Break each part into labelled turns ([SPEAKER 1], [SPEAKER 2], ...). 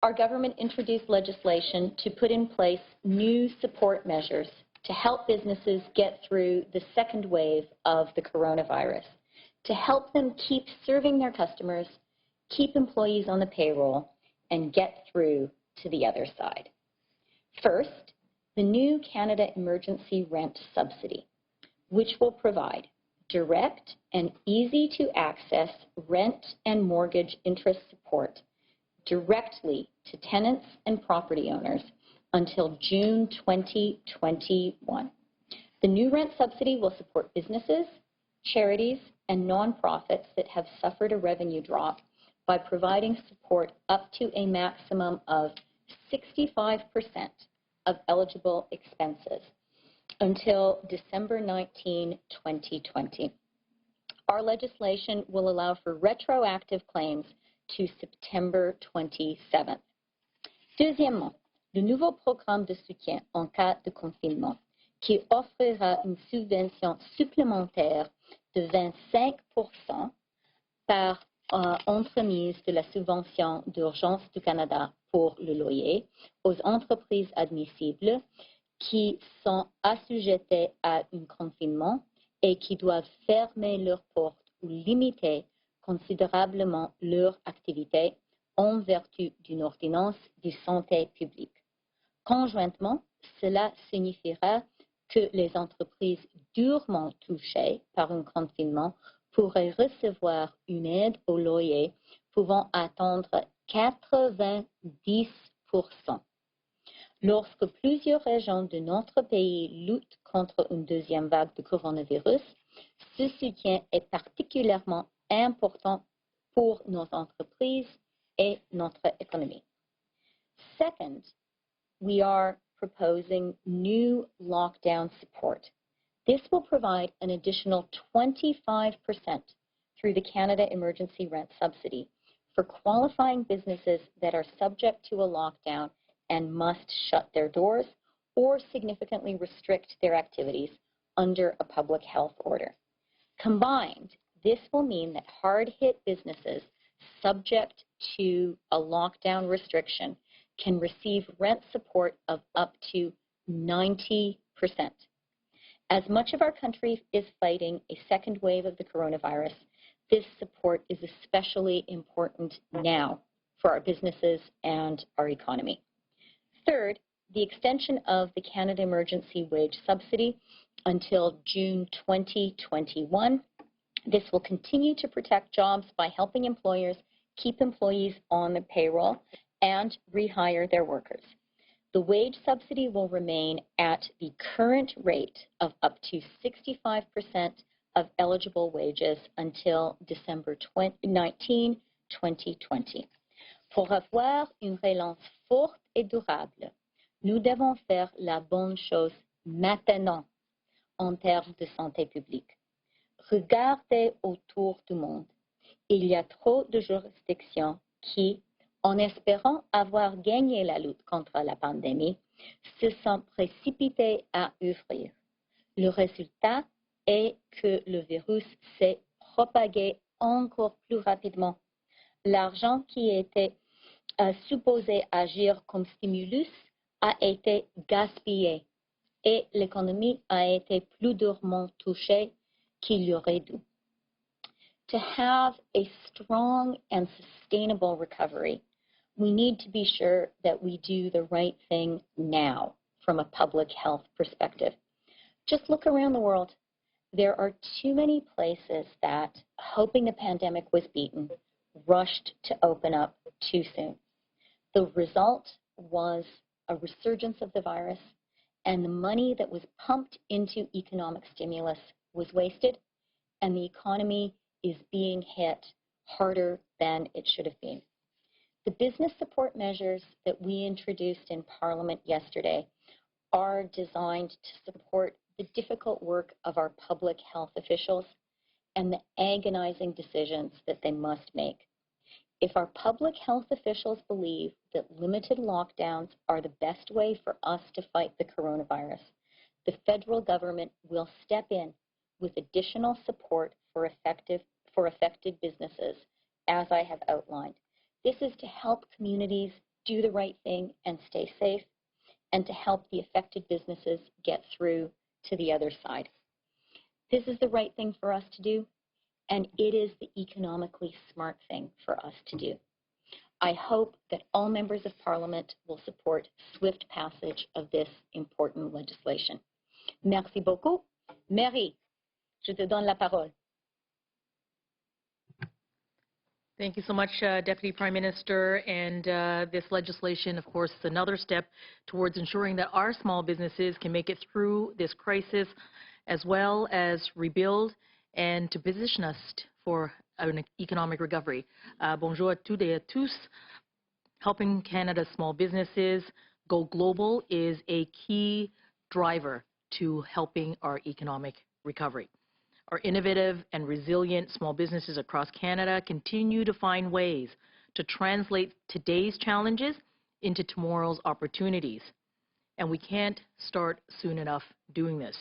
[SPEAKER 1] Our government introduced legislation to put in place new support measures to help businesses get through the second wave of the coronavirus, to help them keep serving their customers, keep employees on the payroll, and get through to the other side. First, the new Canada Emergency Rent Subsidy, which will provide direct and easy-to-access rent and mortgage interest support directly to tenants and property owners until June 2021. The new rent subsidy will support businesses, charities, and nonprofits that have suffered a revenue drop by providing support up to a maximum of 65% of eligible expenses until December 19, 2020. Our legislation will allow for retroactive claims to September 27th. Deuxièmement, le nouveau programme de soutien en cas de confinement qui offrira une subvention supplémentaire de 25% par entremise de la subvention d'urgence du Canada pour le loyer aux entreprises admissibles qui sont assujetties à un confinement et qui doivent fermer leurs portes ou limiter considérablement leur activité en vertu d'une ordonnance de santé publique. Conjointement, cela signifiera que les entreprises durement touchées par un confinement pourraient recevoir une aide au loyer pouvant atteindre 90%. Lorsque plusieurs régions de notre pays luttent contre une deuxième vague de coronavirus, ce soutien est particulièrement important pour nos entreprises et notre économie. Second, we are proposing new lockdown support. This will provide an additional 25% through the Canada Emergency Rent Subsidy for qualifying businesses that are subject to a lockdown and must shut their doors or significantly restrict their activities under a public health order. Combined, this will mean that hard-hit businesses subject to a lockdown restriction can receive rent support of up to 90%. As much of our country is fighting a second wave of the coronavirus, this support is especially important now for our businesses and our economy. Third, the extension of the Canada Emergency Wage Subsidy until June 2021. This will continue to protect jobs by helping employers keep employees on the payroll and rehire their workers. The wage subsidy will remain at the current rate of up to 65% of eligible wages until December 19, 2020. Pour avoir une relance forte et durable, nous devons faire la bonne chose maintenant en termes de santé publique. Regardez autour du monde. Il y a trop de juridictions qui, en espérant avoir gagné la lutte contre la pandémie, se sont précipitées à ouvrir. Le résultat est que le virus s'est propagé encore plus rapidement. L'argent qui était supposé agir comme stimulus a été gaspillé et l'économie a été plus durement touchée qu'il y aurait dû. To have a strong and sustainable recovery, we need to be sure that we do the right thing now from a public health perspective. Just look around the world. There are too many places that, hoping the pandemic was beaten, rushed to open up too soon. The result was a resurgence of the virus, and the money that was pumped into economic stimulus was wasted, and the economy is being hit harder than it should have been. The business support measures that we introduced in Parliament yesterday are designed to support the difficult work of our public health officials and the agonizing decisions that they must make. If our public health officials believe that limited lockdowns are the best way for us to fight the coronavirus, the federal government will step in with additional support for affected businesses, as I have outlined. This is to help communities do the right thing and stay safe, and to help the affected businesses get through to the other side. This is the right thing for us to do, and it is the economically smart thing for us to do. I hope that all members of Parliament will support swift passage of this important legislation. Merci beaucoup. Mary, je te donne la parole.
[SPEAKER 2] Thank you so much, Deputy Prime Minister. And this legislation, of course, is another step towards ensuring that our small businesses can make it through this crisis, as well as rebuild and to position us for an economic recovery. Bonjour à toutes et à tous. Helping Canada's small businesses go global is a key driver to helping our economic recovery. Our innovative and resilient small businesses across Canada continue to find ways to translate today's challenges into tomorrow's opportunities. And we can't start soon enough doing this.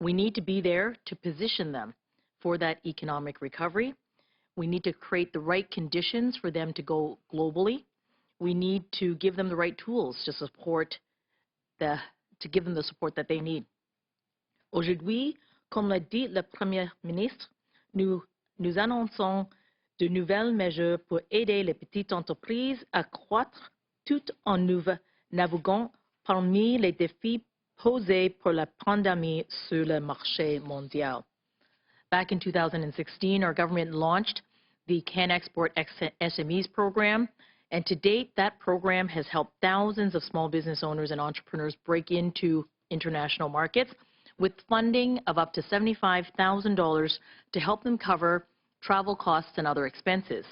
[SPEAKER 2] We need to be there to position them for that economic recovery. We need to create the right conditions for them to go globally. We need to give them the right tools to give them the support that they need. Aujourd'hui, comme l'a dit le Premier ministre, nous annonçons de nouvelles mesures pour aider les petites entreprises à croître tout en naviguant parmi les défis posés par la pandémie sur le marché mondial. Back in 2016, our government launched the Can Export SMEs program, and to date, that program has helped thousands of small business owners and entrepreneurs break into international markets with funding of up to $75,000 to help them cover travel costs and other expenses.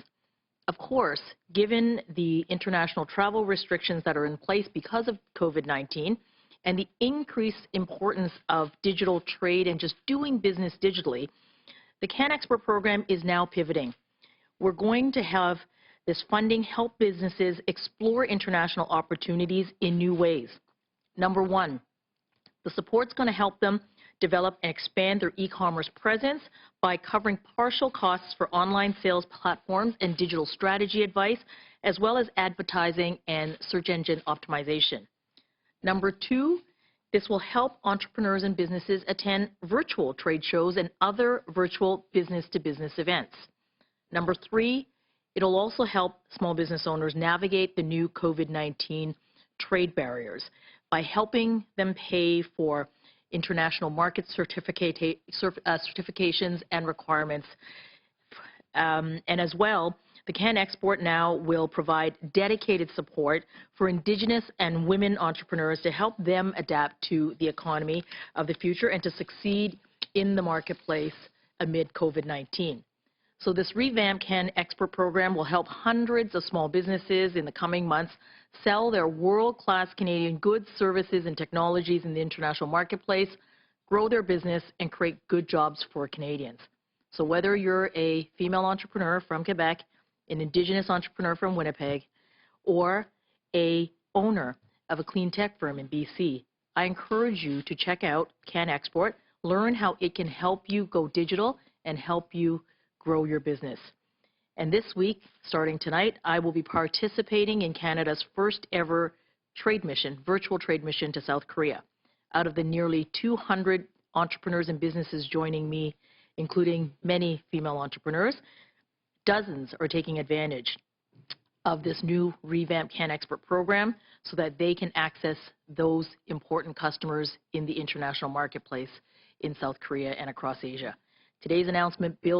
[SPEAKER 2] Of course, given the international travel restrictions that are in place because of COVID-19 and the increased importance of digital trade and just doing business digitally, the Can Export program is now pivoting. We're going to have this funding help businesses explore international opportunities in new ways. Number one, the support's going to help them develop and expand their e-commerce presence by covering partial costs for online sales platforms and digital strategy advice, as well as advertising and search engine optimization. Number two, this will help entrepreneurs and businesses attend virtual trade shows and other virtual business-to-business events. Number three, it'll also help small business owners navigate the new COVID-19 trade barriers by helping them pay for international market certifications and requirements. And as well, the Can Export now will provide dedicated support for Indigenous and women entrepreneurs to help them adapt to the economy of the future and to succeed in the marketplace amid COVID-19. So this revamped Can Export program will help hundreds of small businesses in the coming months sell their world-class Canadian goods, services, and technologies in the international marketplace, grow their business, and create good jobs for Canadians. So whether you're a female entrepreneur from Quebec, an Indigenous entrepreneur from Winnipeg, or a owner of a clean tech firm in BC, I encourage you to check out Can Export, learn how it can help you go digital and help you grow your business. And this week, starting tonight, I will be participating in Canada's first ever trade mission, virtual trade mission to South Korea. Out of the nearly 200 entrepreneurs and businesses joining me, including many female entrepreneurs, dozens are taking advantage of this new revamped Can Export program so that they can access those important customers in the international marketplace in South Korea and across Asia. Today's announcement builds